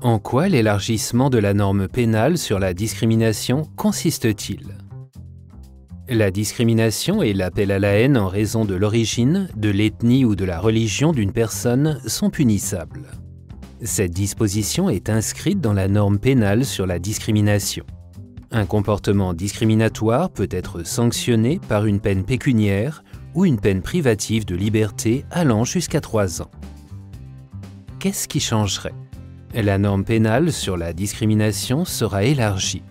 En quoi l'élargissement de la norme pénale sur la discrimination consiste-t-il? La discrimination et l'appel à la haine en raison de l'origine, de l'ethnie ou de la religion d'une personne sont punissables. Cette disposition est inscrite dans la norme pénale sur la discrimination. Un comportement discriminatoire peut être sanctionné par une peine pécuniaire ou une peine privative de liberté allant jusqu'à 3 ans. Qu'est-ce qui changerait? La norme pénale sur la discrimination sera élargie.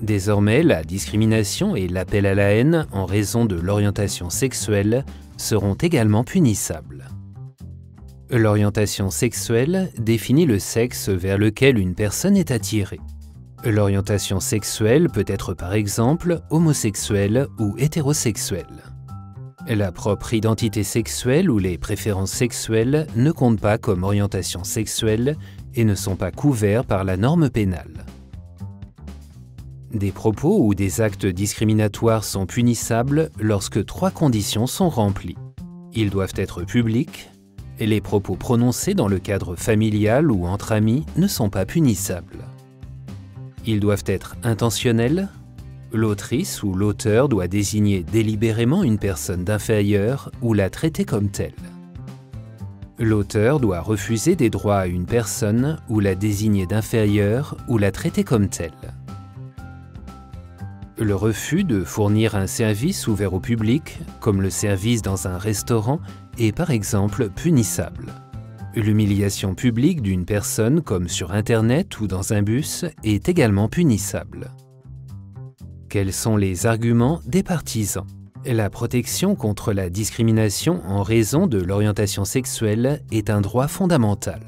Désormais, la discrimination et l'appel à la haine en raison de l'orientation sexuelle seront également punissables. L'orientation sexuelle définit le sexe vers lequel une personne est attirée. L'orientation sexuelle peut être par exemple homosexuelle ou hétérosexuelle. La propre identité sexuelle ou les préférences sexuelles ne comptent pas comme orientation sexuelle et ne sont pas couverts par la norme pénale. Des propos ou des actes discriminatoires sont punissables lorsque 3 conditions sont remplies. Ils doivent être publics, et les propos prononcés dans le cadre familial ou entre amis ne sont pas punissables. Ils doivent être intentionnels. L'autrice ou l'auteur doit désigner délibérément une personne d'inférieure ou la traiter comme telle. L'auteur doit refuser des droits à une personne ou la désigner d'inférieure ou la traiter comme telle. Le refus de fournir un service ouvert au public, comme le service dans un restaurant, est par exemple punissable. L'humiliation publique d'une personne, comme sur Internet ou dans un bus, est également punissable. Quels sont les arguments des partisans? La protection contre la discrimination en raison de l'orientation sexuelle est un droit fondamental.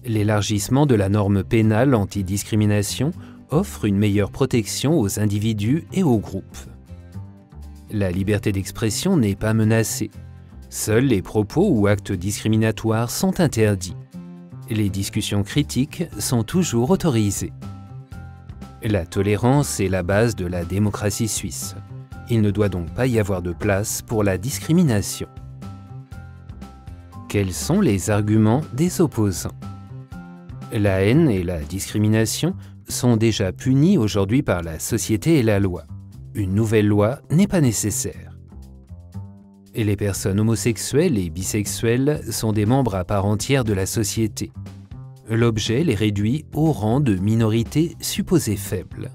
L'élargissement de la norme pénale antidiscrimination offre une meilleure protection aux individus et aux groupes. La liberté d'expression n'est pas menacée. Seuls les propos ou actes discriminatoires sont interdits. Les discussions critiques sont toujours autorisées. La tolérance est la base de la démocratie suisse. Il ne doit donc pas y avoir de place pour la discrimination. Quels sont les arguments des opposants? La haine et la discrimination sont déjà punis aujourd'hui par la société et la loi. Une nouvelle loi n'est pas nécessaire. Et les personnes homosexuelles et bisexuelles sont des membres à part entière de la société. L'objet les réduit au rang de minorité supposée faible.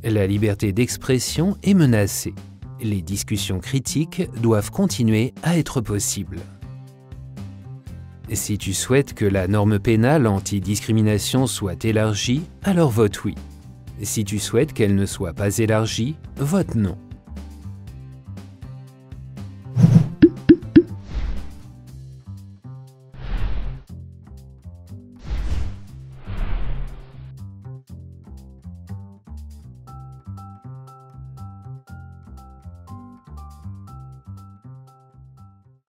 La liberté d'expression est menacée. Les discussions critiques doivent continuer à être possibles. Si tu souhaites que la norme pénale anti-discrimination soit élargie, alors vote oui. Si tu souhaites qu'elle ne soit pas élargie, vote non.